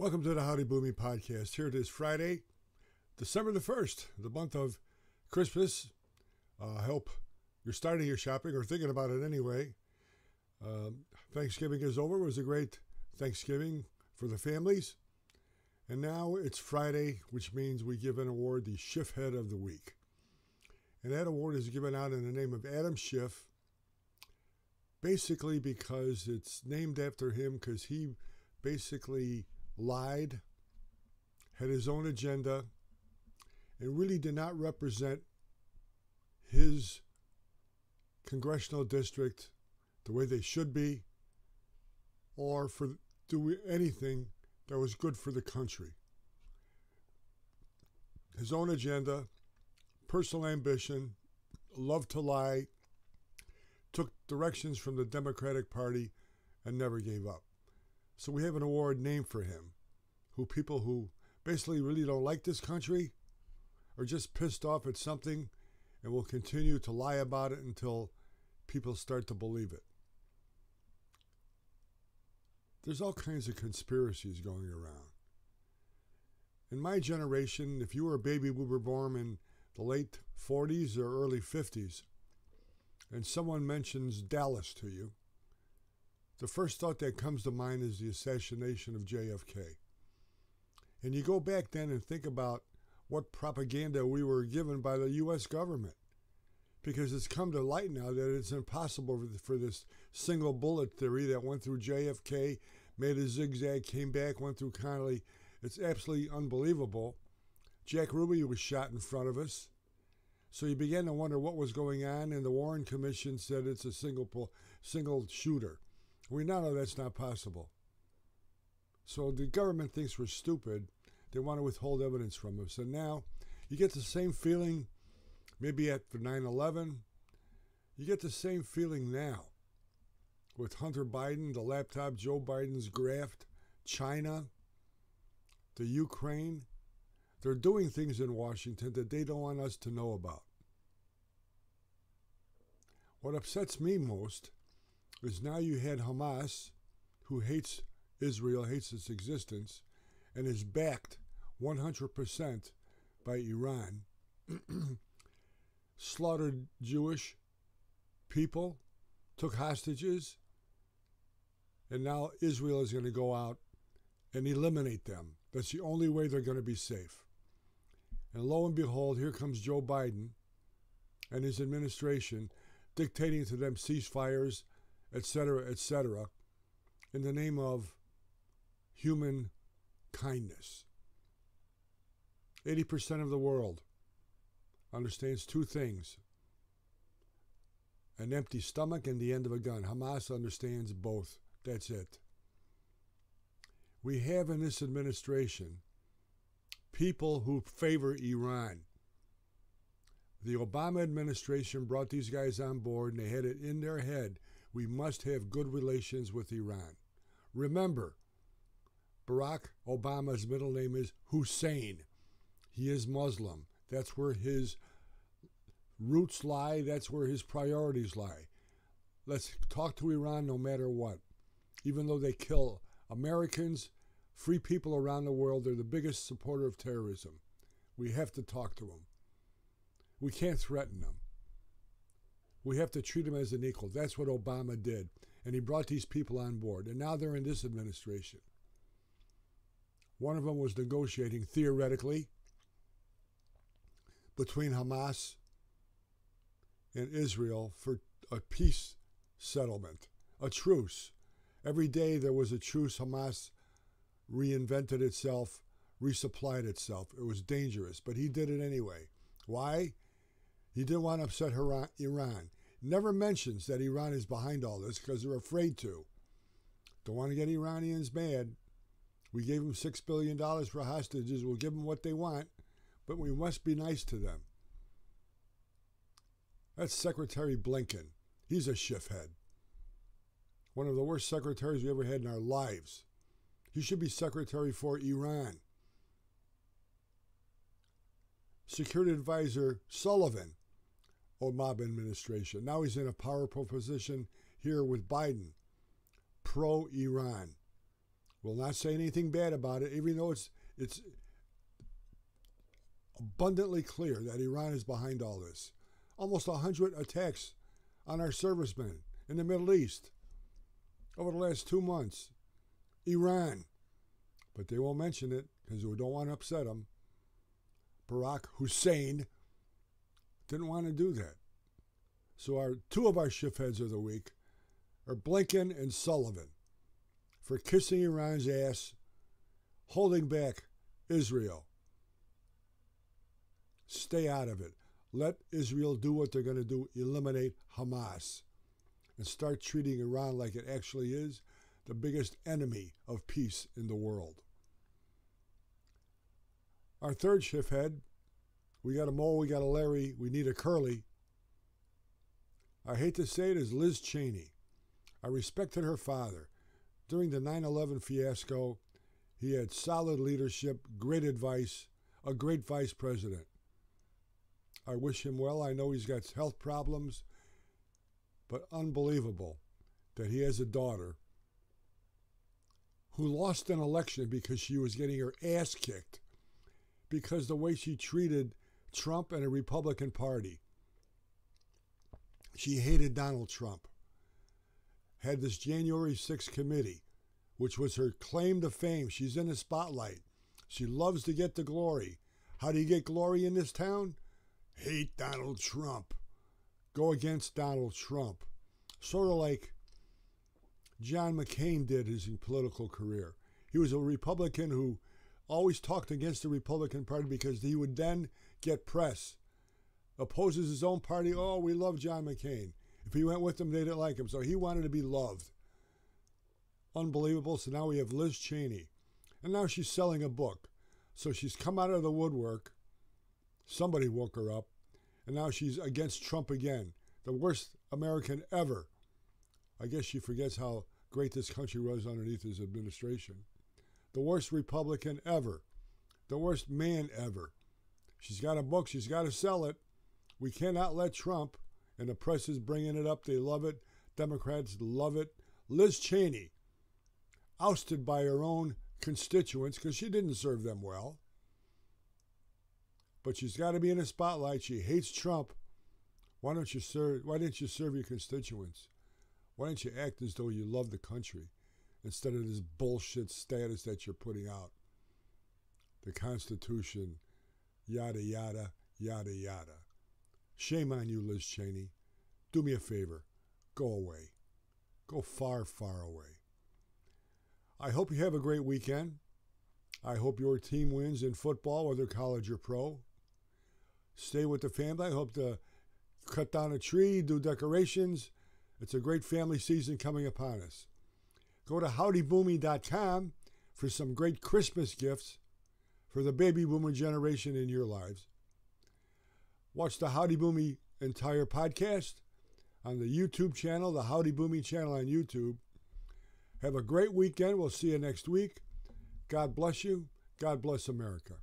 Welcome to the Howdy Boomy Podcast. Here it is Friday, December the 1st, the month of Christmas. I hope you're starting your shopping or thinking about it anyway. Thanksgiving is over. It was a great Thanksgiving for the families. And now it's Friday, which means we give an award, the Schiffhead of the Week. And that award is given out in the name of Adam Schiff, basically because it's named after him because he basically lied, had his own agenda, and really did not represent his congressional district the way they should be, or for do anything that was good for the country. His own agenda, personal ambition, love to lie, took directions from the Democratic Party, and never gave up. So we have an award named for him, people who basically really don't like this country are just pissed off at something and will continue to lie about it until people start to believe it. There's all kinds of conspiracies going around. In my generation, if you were a baby boomer born in the late 40s or early 50s, and someone mentions Dallas to you, the first thought that comes to mind is the assassination of JFK. And you go back then and think about what propaganda we were given by the U.S. government. Because it's come to light now that it's impossible for this single bullet theory that went through JFK, made a zigzag, came back, went through Connally. It's absolutely unbelievable. Jack Ruby was shot in front of us. So you began to wonder what was going on, and the Warren Commission said it's a single shooter. We now know that's not possible. So the government thinks we're stupid. They want to withhold evidence from us. And now you get the same feeling maybe after 9/11. You get the same feeling now with Hunter Biden, the laptop, Joe Biden's graft, China, the Ukraine. They're doing things in Washington that they don't want us to know about. What upsets me most is now you had Hamas, who hates Israel, hates its existence, and is backed 100% by Iran, slaughtered Jewish people, took hostages, and now Israel is going to go out and eliminate them. That's the only way they're going to be safe. And lo and behold, here comes Joe Biden and his administration dictating to them ceasefires, etc., in the name of human kindness. 80% of the world understands two things: an empty stomach and the end of a gun. Hamas understands both. That's it. We have in this administration people who favor Iran. The Obama administration brought these guys on board, and they had it in their head, we must have good relations with Iran. Remember, Barack Obama's middle name is Hussein. He is Muslim. That's where his roots lie. That's where his priorities lie. Let's talk to Iran no matter what. Even though they kill Americans, free people around the world, they're the biggest supporter of terrorism. We have to talk to them. We can't threaten them. We have to treat them as an equal. That's what Obama did. And he brought these people on board. And now they're in this administration. One of them was negotiating, theoretically, between Hamas and Israel for a peace settlement, a truce. Every day there was a truce. Hamas reinvented itself, resupplied itself. It was dangerous, but he did it anyway. Why? He didn't want to upset Iran. Never mentions that Iran is behind all this because they're afraid to. Don't want to get Iranians mad. We gave them $6 billion for hostages. We'll give them what they want, but we must be nice to them. That's Secretary Blinken. He's a Schiffhead. One of the worst secretaries we ever had in our lives. He should be secretary for Iran. Security Advisor Sullivan, Obama administration. Now he's in a powerful position here with Biden. Pro-Iran. will not say anything bad about it, even though it's abundantly clear that Iran is behind all this. Almost 100 attacks on our servicemen in the Middle East over the last 2 months. Iran. But they won't mention it because we don't want to upset them. Barack Hussein didn't want to do that. So two of our Schiffheads of the week are Blinken and Sullivan for kissing Iran's ass, holding back Israel. Stay out of it. Let Israel do what they're going to do, eliminate Hamas, and start treating Iran like it actually is, the biggest enemy of peace in the world. Our third Schiffhead, we got a Mo, we got a Larry, we need a Curly. I hate to say it, is Liz Cheney. I respected her father. During the 9/11 fiasco, he had solid leadership, great advice, a great vice president. I wish him well. I know he's got health problems, but unbelievable that he has a daughter who lost an election because she was getting her ass kicked because the way she treated Trump and the Republican Party. She hated Donald Trump. Had this January 6th committee, which was her claim to fame. She's in the spotlight. She loves to get the glory. How do you get glory in this town? Hate Donald Trump. Go against Donald Trump. Sort of like John McCain did his political career. He was a Republican who always talked against the Republican Party because he would then get press. Opposes his own party. Oh, we love John McCain. If he went with them, they didn't like him. So he wanted to be loved. Unbelievable. So now we have Liz Cheney. And now she's selling a book. So she's come out of the woodwork. Somebody woke her up. And now she's against Trump again. The worst American ever. I guess she forgets how great this country was underneath his administration. The worst Republican ever. The worst man ever. She's got a book. She's got to sell it. We cannot let Trump, and the press is bringing it up. They love it. Democrats love it. Liz Cheney, ousted by her own constituents because she didn't serve them well. But she's got to be in the spotlight. She hates Trump. Why didn't you serve your constituents? Why don't you act as though you love the country instead of this bullshit status that you're putting out? The Constitution, yada, yada, yada, yada. Shame on you, Liz Cheney. Do me a favor. Go away. Go far, far away. I hope you have a great weekend. I hope your team wins in football, whether college or pro. Stay with the family. I hope to cut down a tree, do decorations. It's a great family season coming upon us. Go to howdyboomy.com for some great Christmas gifts for the baby boomer generation in your lives. Watch the Howdy Boomy entire podcast on the YouTube channel, the Howdy Boomy channel on YouTube. Have a great weekend. We'll see you next week. God bless you. God bless America.